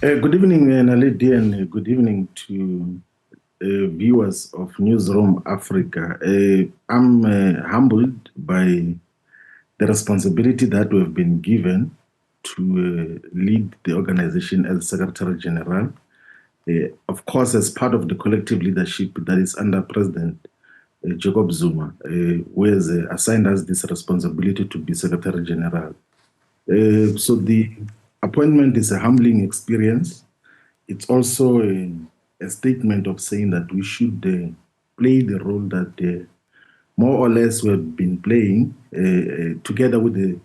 Good evening, Naledi, and good evening to viewers of Newsroom Africa. I'm humbled by the responsibility that we've been given to lead the organization as Secretary General. Of course, as part of the collective leadership that is under President Jacob Zuma, who has assigned us this responsibility to be Secretary General. So the appointment is a humbling experience. It's also a statement of saying that we should play the role that more or less we've been playing together with the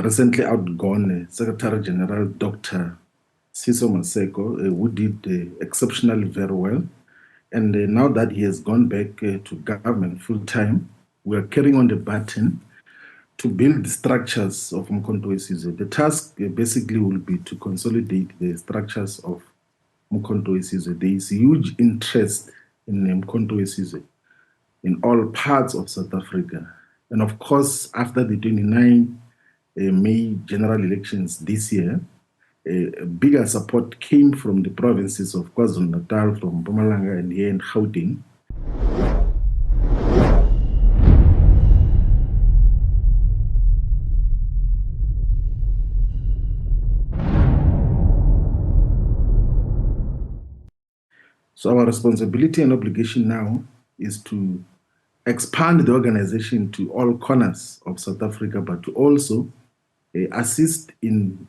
recently outgone Secretary General Dr. Siso Maseko, who did exceptionally very well. And now that he has gone back to government full time, we are carrying on the baton to build the structures of uMkhonto weSizwe. The task basically will be to consolidate the structures of uMkhonto weSizwe. There is huge interest in uMkhonto weSizwe in all parts of South Africa. And of course, after the 29 May general elections this year, bigger support came from the provinces of KwaZulu-Natal, from Mpumalanga, and here in Gauteng. So our responsibility and obligation now is to expand the organization to all corners of South Africa, but to also assist in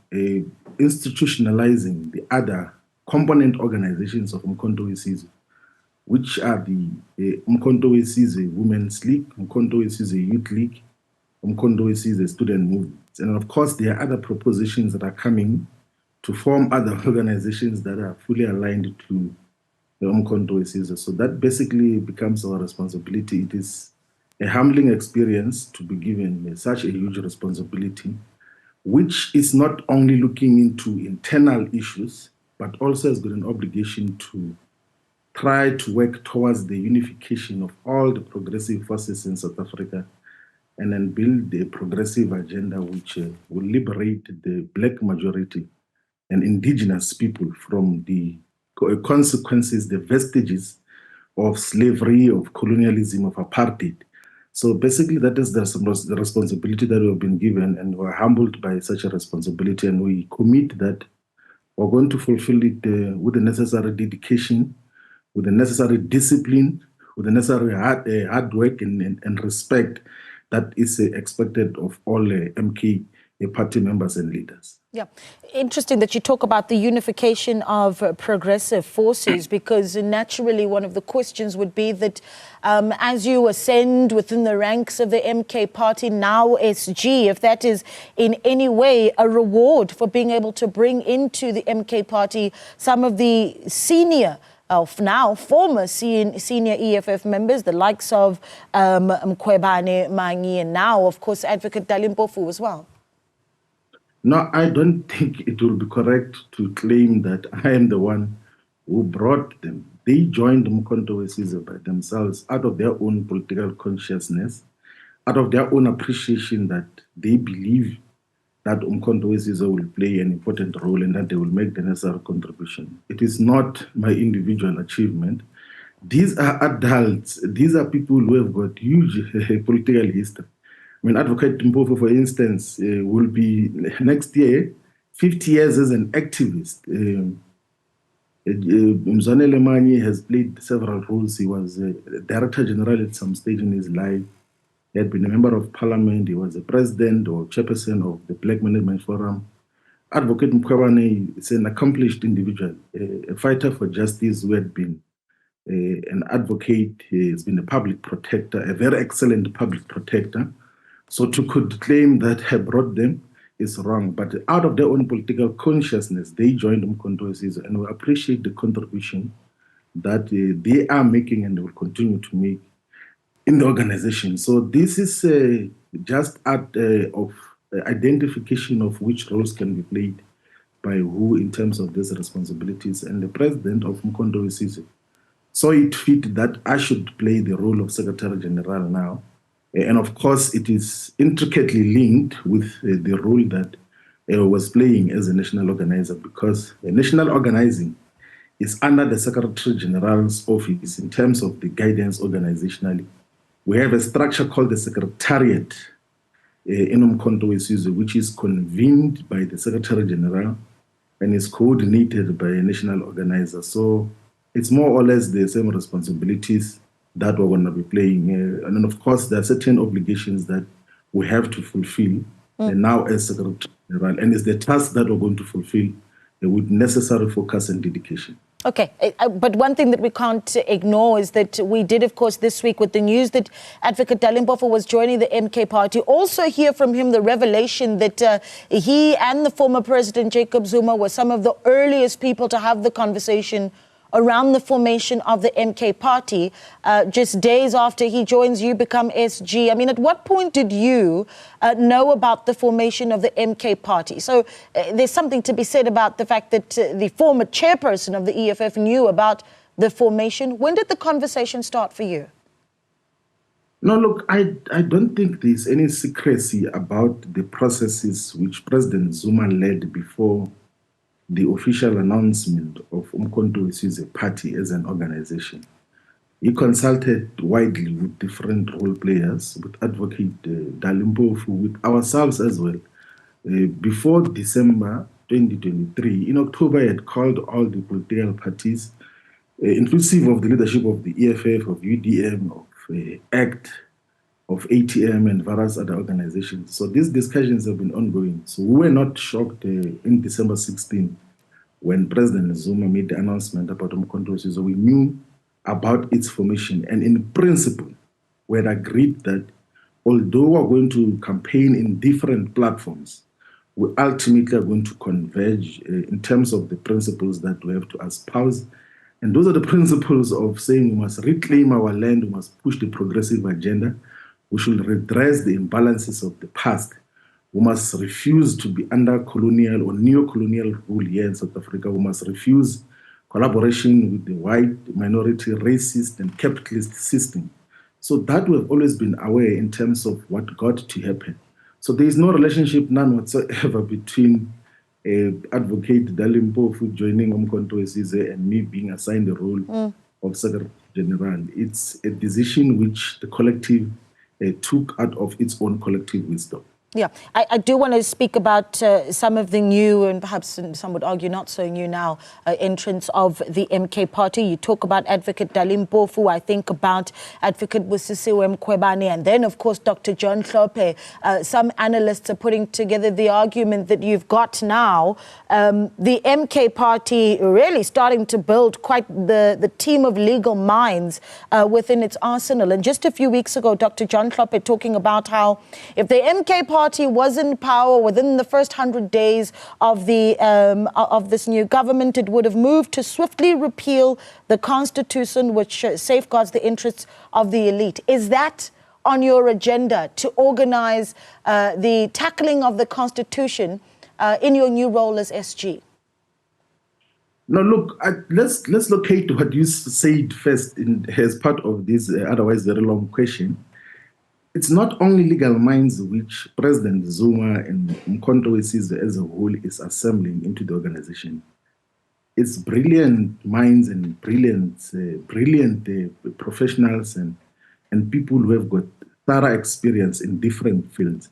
institutionalizing the other component organizations of uMkhonto weSizwe, which are the uMkhonto weSizwe Women's League, uMkhonto weSizwe Youth League, uMkhonto weSizwe Student Movements. And of course, there are other propositions that are coming to form other organizations that are fully aligned to the uMkhonto weSizwe. So that basically becomes our responsibility. It is a humbling experience to be given such a huge responsibility, which is not only looking into internal issues, but also has got an obligation to try to work towards the unification of all the progressive forces in South Africa and then build a progressive agenda which will liberate the Black majority and indigenous people from the consequences, the vestiges of slavery, of colonialism, of apartheid. So basically, that is the responsibility that we've been given, and we're humbled by such a responsibility, and we commit that we're going to fulfill it with the necessary dedication, with the necessary discipline, with the necessary hard work and respect that is expected of all MK party members and leaders. Yeah, interesting that you talk about the unification of progressive forces, because naturally one of the questions would be that as you ascend within the ranks of the MK party, now SG, if that is in any way a reward for being able to bring into the MK party some of the senior now former senior EFF members, the likes of Mkhwebane, Mangi, and now, of course, Advocate Dalimpofu as well. No, I don't think it will be correct to claim that I am the one who brought them. They joined uMkhonto weSizwe by themselves, out of their own political consciousness, out of their own appreciation that they believe that uMkhonto weSizwe will play an important role and that they will make the necessary contribution. It is not my individual achievement. These are adults. These are people who have got huge political history. I mean, Advocate Mpofu, for instance, will be next year 50 years as an activist. Mzwanele Manyi has played several roles. He was a Director General at some stage in his life. He had been a member of parliament. He was a president or chairperson of the Black Management Forum. Advocate Mkhwebane is an accomplished individual, a fighter for justice who had been an advocate. He has been a public protector, a very excellent public protector. So to could claim that I brought them is wrong. But out of their own political consciousness, they joined uMkhonto weSizwe, and we appreciate the contribution that they are making and will continue to make in the organization. So this is just act of identification of which roles can be played by who in terms of these responsibilities. And the president of uMkhonto weSizwe saw it fit that I should play the role of Secretary General now. And of course, it is intricately linked with the role that was playing as a national organizer, because national organizing is under the Secretary General's office in terms of the guidance organizationally. We have a structure called the Secretariat in uMkhonto weSizwe, which is convened by the Secretary General and is coordinated by a national organizer. So it's more or less the same responsibilities that we're going to be playing. And then, of course, there are certain obligations that we have to fulfill now as Secretary General, and it's the task that we're going to fulfill with necessary focus and dedication. Okay, but one thing that we can't ignore is that we did, of course, this week with the news that Advocate Dalimpofu was joining the MK party, also hear from him the revelation that he and the former President Jacob Zuma were some of the earliest people to have the conversation around the formation of the MK party. Just days after he joins, you become SG. I mean, at what point did you know about the formation of the MK party? So there's something to be said about the fact that the former chairperson of the EFF knew about the formation. When did the conversation start for you? No, look, I don't think there's any secrecy about the processes which President Zuma led before the official announcement of uMkhonto weSizwe party as an organization. He consulted widely with different role players, with Advocate Dalimpofu, with ourselves as well. Before December 2023, in October, he had called all the political parties, inclusive of the leadership of the EFF, of UDM, of ACT, of ATM, and various other organizations. So these discussions have been ongoing. So we were not shocked in December 16 when President Zuma made the announcement about uMkhonto weSizwe. We knew about its formation, and in principle, we had agreed that although we're going to campaign in different platforms, we ultimately are going to converge in terms of the principles that we have to espouse. And those are the principles of saying we must reclaim our land, we must push the progressive agenda, we should redress the imbalances of the past. We must refuse to be under colonial or neo-colonial rule here in South Africa. We must refuse collaboration with the white minority, racist and capitalist system. So that we've always been aware in terms of what got to happen. So there is no relationship, none whatsoever, between Advocate Dalimpofu joining uMkhonto weSizwe and me being assigned the role of Secretary General. It's a decision which the collective took out of its own collective wisdom. Yeah, I do want to speak about some of the new, and perhaps some would argue not so new now, entrants of the MK party. You talk about Advocate Dalimpofu, I think about Advocate weSizwe Mkhwebane, and then, of course, Dr. John Hlophe. Some analysts are putting together the argument that you've got now the MK party really starting to build quite the team of legal minds within its arsenal. And just a few weeks ago, Dr. John Hlophe talking about how if the MK party was in power within the first 100 days of the of this new government, it would have moved to swiftly repeal the constitution, which safeguards the interests of the elite. Is that on your agenda to organize the tackling of the constitution in your new role as SG? No, look, let's locate what you said first as part of this otherwise very long question. It's not only legal minds which President Zuma and uMkhonto weSizwe as a whole is assembling into the organization. It's brilliant minds and brilliant professionals and people who have got thorough experience in different fields.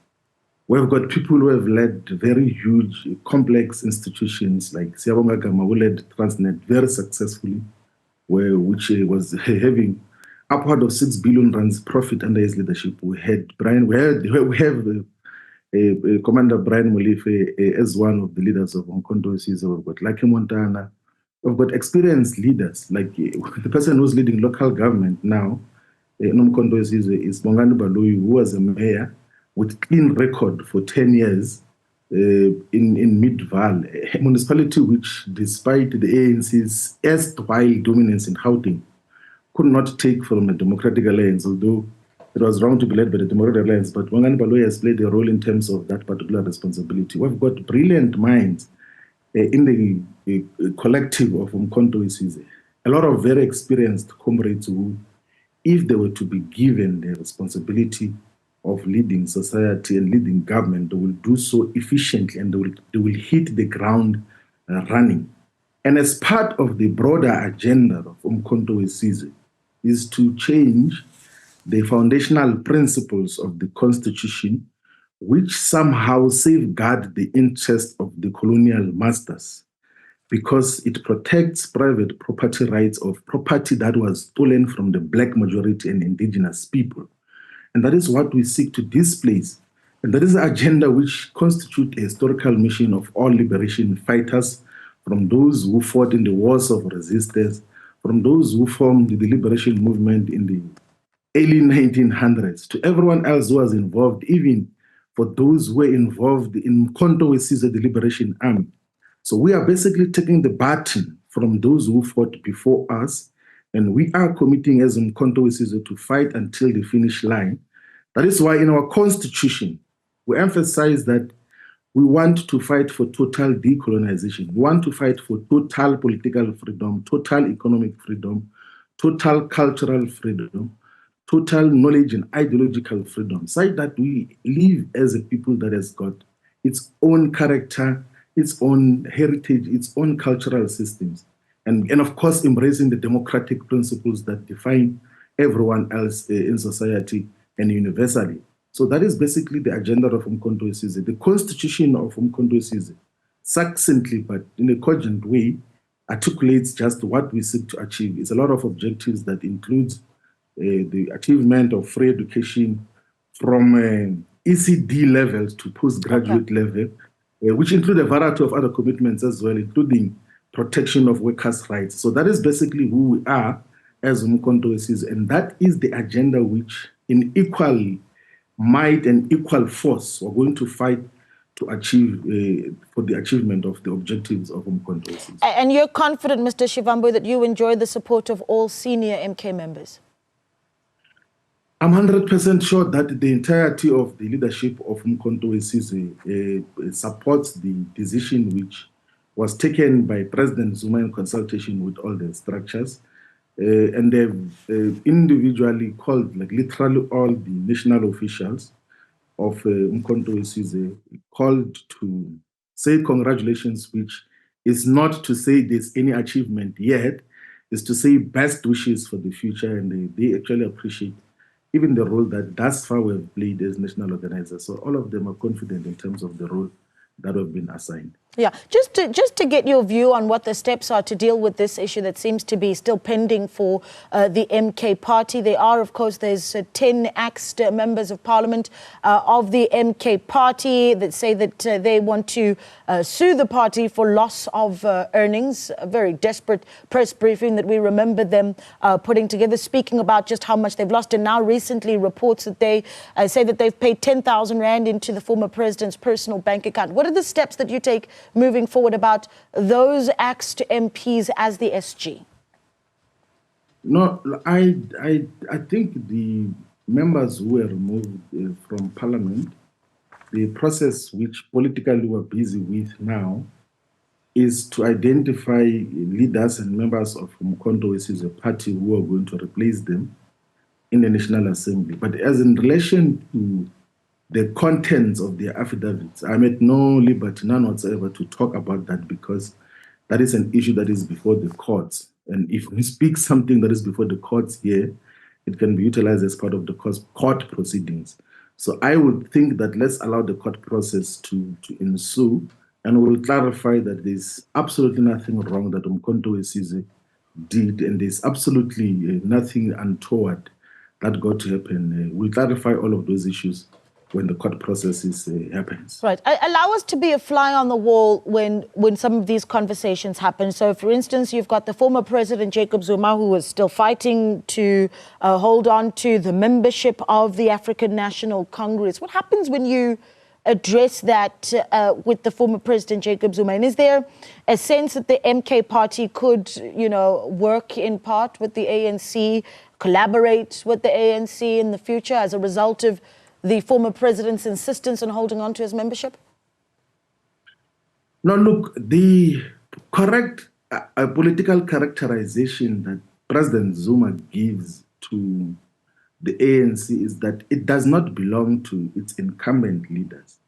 We've got people who have led very huge, complex institutions like Shivambu, who led Transnet very successfully, which was having upward of 6 billion rands profit under his leadership. We have Commander Brian Molefe as one of the leaders of uMkhonto weSizwe. We've got Lucky Montana. We've got experienced leaders, like the person who's leading local government now in uMkhonto weSizwe is Bongani Baloyi, who was a mayor with clean record for 10 years in Midvaal, a municipality which, despite the ANC's erstwhile dominance in Gauteng, could not take from a Democratic Alliance, although it was wrong to be led by the Democratic Alliance. But Bongani Baloyi has played a role in terms of that particular responsibility. We've got brilliant minds in the collective of uMkhonto weSizwe. A lot of very experienced comrades who, if they were to be given the responsibility of leading society and leading government, they will do so efficiently and they will hit the ground running. And as part of the broader agenda of uMkhonto weSizwe is to change the foundational principles of the Constitution, which somehow safeguard the interests of the colonial masters, because it protects private property rights of property that was stolen from the black majority and indigenous people. And that is what we seek to displace. And that is the agenda which constitutes a historical mission of all liberation fighters, from those who fought in the wars of resistance, from those who formed the liberation movement in the early 1900s, to everyone else who was involved, even for those who were involved in uMkhonto weSizwe, the Liberation Army. So we are basically taking the baton from those who fought before us, and we are committing as uMkhonto weSizwe to fight until the finish line. That is why in our constitution, we emphasize that we want to fight for total decolonization. We want to fight for total political freedom, total economic freedom, total cultural freedom, total knowledge and ideological freedom, such that we live as a people that has got its own character, its own heritage, its own cultural systems, and of course, embracing the democratic principles that define everyone else in society and universally. So that is basically the agenda of uMkhonto weSizwe. The constitution of uMkhonto weSizwe, succinctly but in a cogent way, articulates just what we seek to achieve. It's a lot of objectives that includes the achievement of free education from ECD levels to postgraduate level, which include a variety of other commitments as well, including protection of workers' rights. So that is basically who we are as uMkhonto weSizwe, and that is the agenda which, in equal might and equal force, we're going to fight to achieve for the achievement of the objectives of uMkhonto weSizwe. And you're confident, Mr. Shivambu, that you enjoy the support of all senior MK members? I'm 100% sure that the entirety of the leadership of uMkhonto weSizwe supports the decision which was taken by President Zuma in consultation with all the structures. And they've individually called, like literally all the national officials of uMkhonto weSizwe, called to say congratulations, which is not to say there's any achievement yet, is to say best wishes for the future, and they actually appreciate even the role that thus far we have played as national organizers. So all of them are confident in terms of the role that have been assigned. Yeah, just to get your view on what the steps are to deal with this issue that seems to be still pending for the MK party. There are, of course, there's 10 axed members of parliament of the MK party that say that they want to sue the party for loss of earnings. A very desperate press briefing that we remember them putting together, speaking about just how much they've lost. And now recently reports that they say that they've paid 10,000 Rand into the former president's personal bank account. What are the steps that you take moving forward about those axed MPs as the SG? No, I think the members who were removed from parliament, the process which politically we're busy with now is to identify leaders and members of uMkhonto weSizwe party who are going to replace them in the National Assembly. But as in relation to the contents of their affidavits, I'm at no liberty, none whatsoever, to talk about that, because that is an issue that is before the courts. And if we speak something that is before the courts here, it can be utilized as part of the court proceedings. So I would think that let's allow the court process to ensue, and we'll clarify that there's absolutely nothing wrong that uMkhonto weSizwe did, and there's absolutely nothing untoward that got to happen. We'll clarify all of those issues when the court process happens. Right. Allow us to be a fly on the wall when some of these conversations happen. So, for instance, you've got the former president, Jacob Zuma, who is still fighting to hold on to the membership of the African National Congress. What happens when you address that with the former president, Jacob Zuma? And is there a sense that the MK party could, work in part with the ANC, collaborate with the ANC in the future as a result of the former president's insistence on holding on to his membership? No, look, the correct political characterization that President Zuma gives to the ANC is that it does not belong to its incumbent leaders,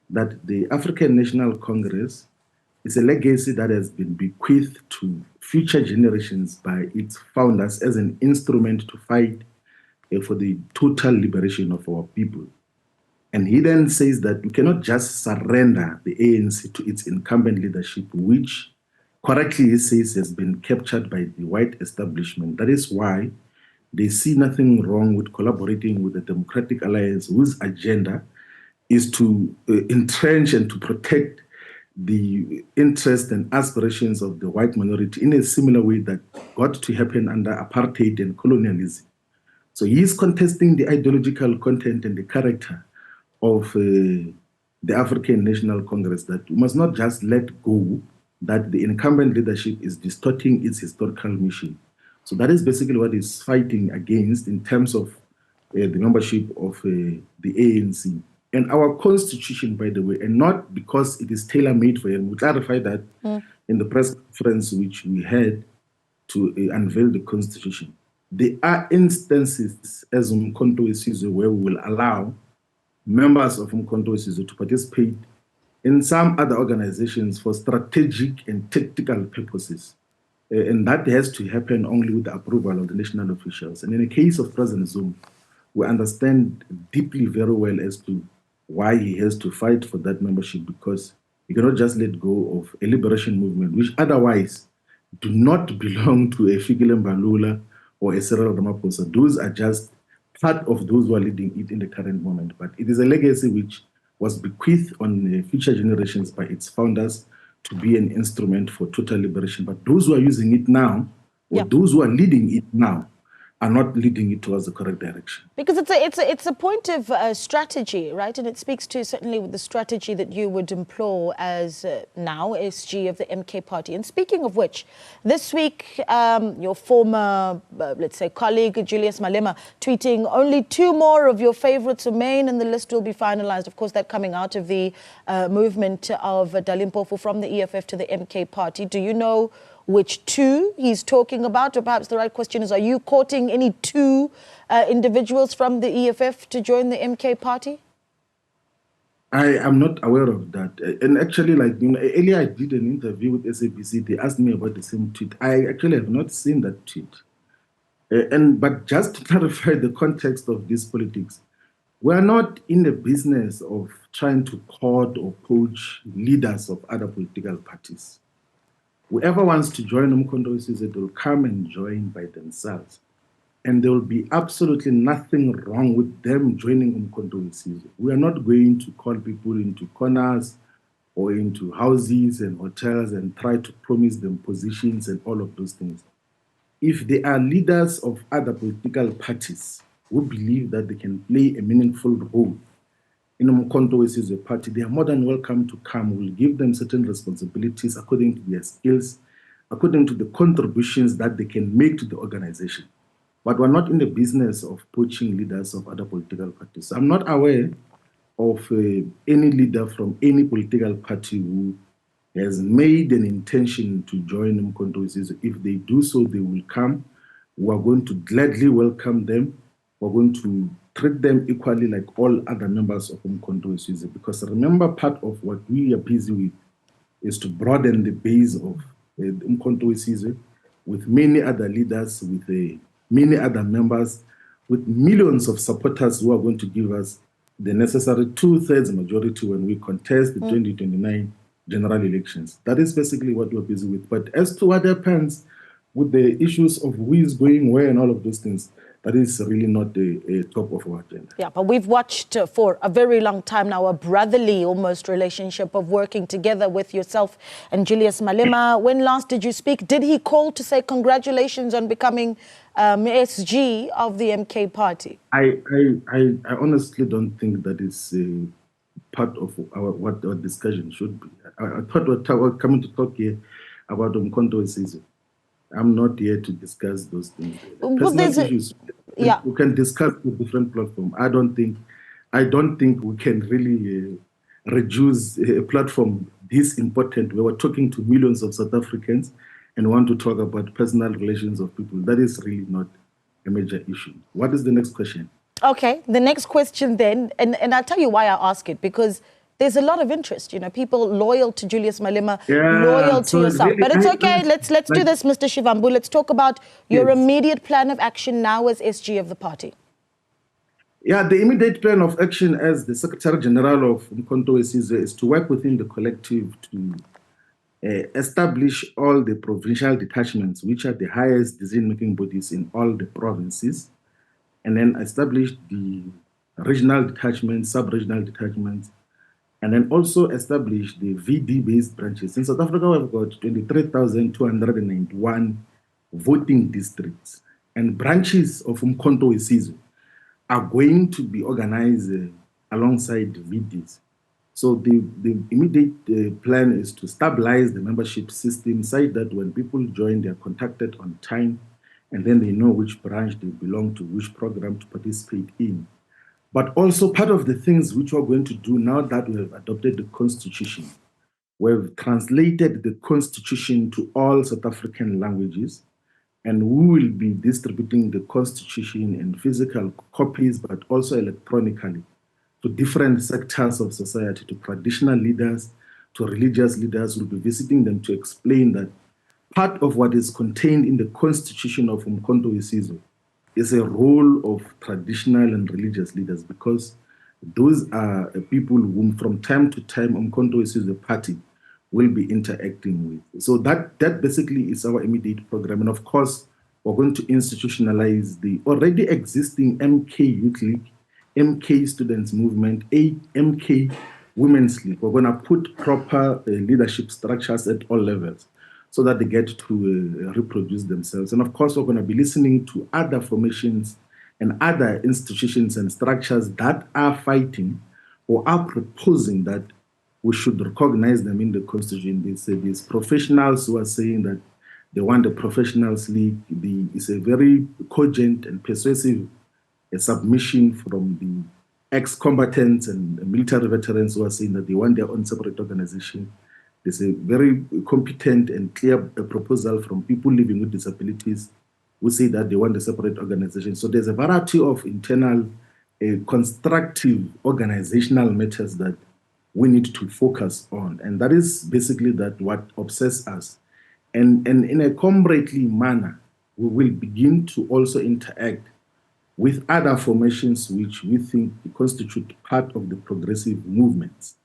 that the African National Congress is a legacy that has been bequeathed to future generations by its founders as an instrument to fight for the total liberation of our people. And he then says that we cannot just surrender the ANC to its incumbent leadership, which correctly he says has been captured by the white establishment. That is why they see nothing wrong with collaborating with the Democratic Alliance, whose agenda is to entrench and to protect the interests and aspirations of the white minority in a similar way that got to happen under apartheid and colonialism. So he is contesting the ideological content and the character of the African National Congress, that we must not just let go that the incumbent leadership is distorting its historical mission. So that is basically what is fighting against in terms of the membership of the ANC. And our constitution, by the way, and not because it is tailor-made for him, we clarified that in the press conference which we had to unveil the constitution. There are instances, as uMkhonto weSizwe, where we will allow members of uMkhonto weSizwe to participate in some other organizations for strategic and tactical purposes. And that has to happen only with the approval of the national officials. And in the case of President Zulu, we understand deeply very well as to why he has to fight for that membership, because he cannot just let go of a liberation movement which otherwise do not belong to a Fikile Mbalula or a Cyril Ramaphosa. Those are just part of those who are leading it in the current moment. But it is a legacy which was bequeathed on future generations by its founders to be an instrument for total liberation. But those who are using it now, or those who are leading it now, are not leading it towards the correct direction. Because it's a point of strategy, right? And it speaks to certainly the strategy that you would employ as now SG of the MK party. And speaking of which, this week, your former, let's say, colleague, Julius Malema, tweeting only 2 more of your favorites remain and the list will be finalized. Of course, that coming out of the movement of Dalimpofu from the EFF to the MK party. Do you know which 2 he's talking about? Or perhaps the right question is, are you courting any 2 individuals from the EFF to join the MK party? I am not aware of that. And actually, earlier I did an interview with SABC. They asked me about the same tweet. I actually have not seen that tweet. But just to clarify the context of this politics, we are not in the business of trying to court or poach leaders of other political parties. Whoever wants to join uMkhonto weSizwe, they will come and join by themselves. And there will be absolutely nothing wrong with them joining uMkhonto weSizwe. We are not going to call people into corners or into houses and hotels and try to promise them positions and all of those things. If they are leaders of other political parties who believe that they can play a meaningful role in uMkhonto weSizwe party, they are more than welcome to come. We'll give them certain responsibilities according to their skills, according to the contributions that they can make to the organization. But we're not in the business of poaching leaders of other political parties. So I'm not aware of any leader from any political party who has made an intention to join uMkhonto weSizwe. If they do so, they will come. We are going to gladly welcome them. We're going to treat them equally like all other members of uMkhonto weSizwe. Because remember, part of what we are busy with is to broaden the base of uMkhonto weSizwe with many other leaders, with many other members, with millions of supporters who are going to give us the necessary 2/3 majority when we contest the 2029 general elections. That is basically what we're busy with. But as to what happens with the issues of who is going where and all of those things, that is really not the top of our agenda. Yeah, but we've watched for a very long time now a brotherly almost relationship of working together with yourself and Julius Malema. When last did you speak? Did he call to say congratulations on becoming SG of the MK party? I honestly don't think that is part of what our discussion should be. I thought we're coming to talk here about uMkhonto weSizwe. I'm not here to discuss those things. Personal issues, we can discuss with different platforms. I don't think we can really reduce a platform this important. We were talking to millions of South Africans and want to talk about personal relations of people. That is really not a major issue. What is the next question? Okay, the next question then, and I'll tell you why I ask it, because there's a lot of interest, people loyal to Julius Malema, loyal to yourself. But it's okay, let's do this, Mr. Shivambu. Let's talk about your immediate plan of action now as SG of the party. Yeah, the immediate plan of action as the Secretary General of uMkhonto weSizwe is to work within the collective to establish all the provincial detachments, which are the highest decision-making bodies in all the provinces, and then establish the regional detachments, sub-regional detachments, and then also establish the VD-based branches. In South Africa, we've got 23,291 voting districts, and branches of uMkhonto weSizwe are going to be organized alongside the VDs. So the immediate plan is to stabilize the membership system such that when people join, they are contacted on time, and then they know which branch they belong to, which program to participate in. But also part of the things which we're going to do now that we have adopted the Constitution, we've translated the Constitution to all South African languages, and we will be distributing the Constitution in physical copies, but also electronically, to different sectors of society, to traditional leaders, to religious leaders. We'll be visiting them to explain that part of what is contained in the Constitution of uMkhonto weSizwe is a role of traditional and religious leaders, because those are people whom from time to time uMkhonto weSizwe party will be interacting with. So that basically is our immediate program. And of course, we're going to institutionalize the already existing MK Youth League, MK Students Movement, MK Women's League. We're going to put proper leadership structures at all levels so that they get to reproduce themselves. And of course, we're going to be listening to other formations and other institutions and structures that are fighting or are proposing that we should recognize them in the Constitution. These professionals who are saying that they want a professionals league. It's a very cogent and persuasive submission from the ex-combatants and military veterans who are saying that they want their own separate organization. There's a very competent and clear proposal from people living with disabilities who say that they want a separate organization. So there's a variety of internal constructive organizational matters that we need to focus on. And that is basically what obsesses us. And in a comradely manner, we will begin to also interact with other formations which we think constitute part of the progressive movements,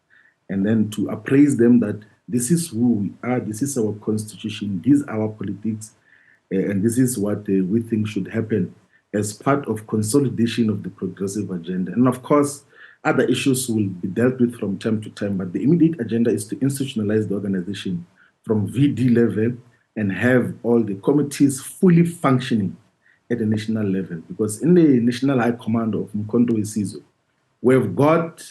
and then to appraise them that this is who we are, this is our constitution, these are our politics, and this is what we think should happen as part of consolidation of the progressive agenda. And of course, other issues will be dealt with from time to time, but the immediate agenda is to institutionalize the organization from VD level and have all the committees fully functioning at the national level. Because in the National High Command of uMkhonto weSizwe, we've got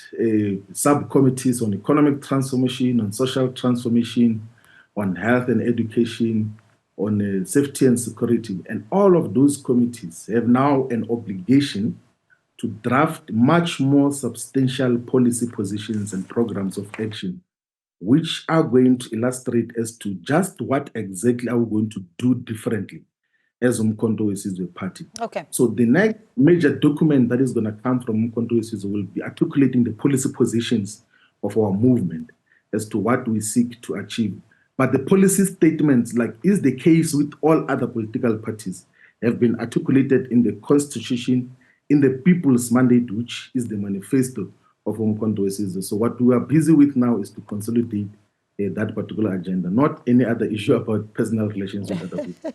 subcommittees on economic transformation, on social transformation, on health and education, on safety and security. And all of those committees have now an obligation to draft much more substantial policy positions and programs of action, which are going to illustrate as to just what exactly are we going to do differently as uMkhonto weSizwe party. Okay. So the next major document that is going to come from uMkhonto weSizwe will be articulating the policy positions of our movement as to what we seek to achieve. But the policy statements, like is the case with all other political parties, have been articulated in the Constitution, in the People's Mandate, which is the manifesto of uMkhonto weSizwe. So what we are busy with now is to consolidate that particular agenda, not any other issue about personal relations with other people.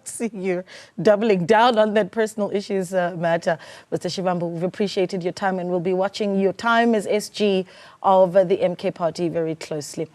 See, you're doubling down on that personal issues matter. Mr. Shivambu, we've appreciated your time and we'll be watching your time as SG of the MK party very closely.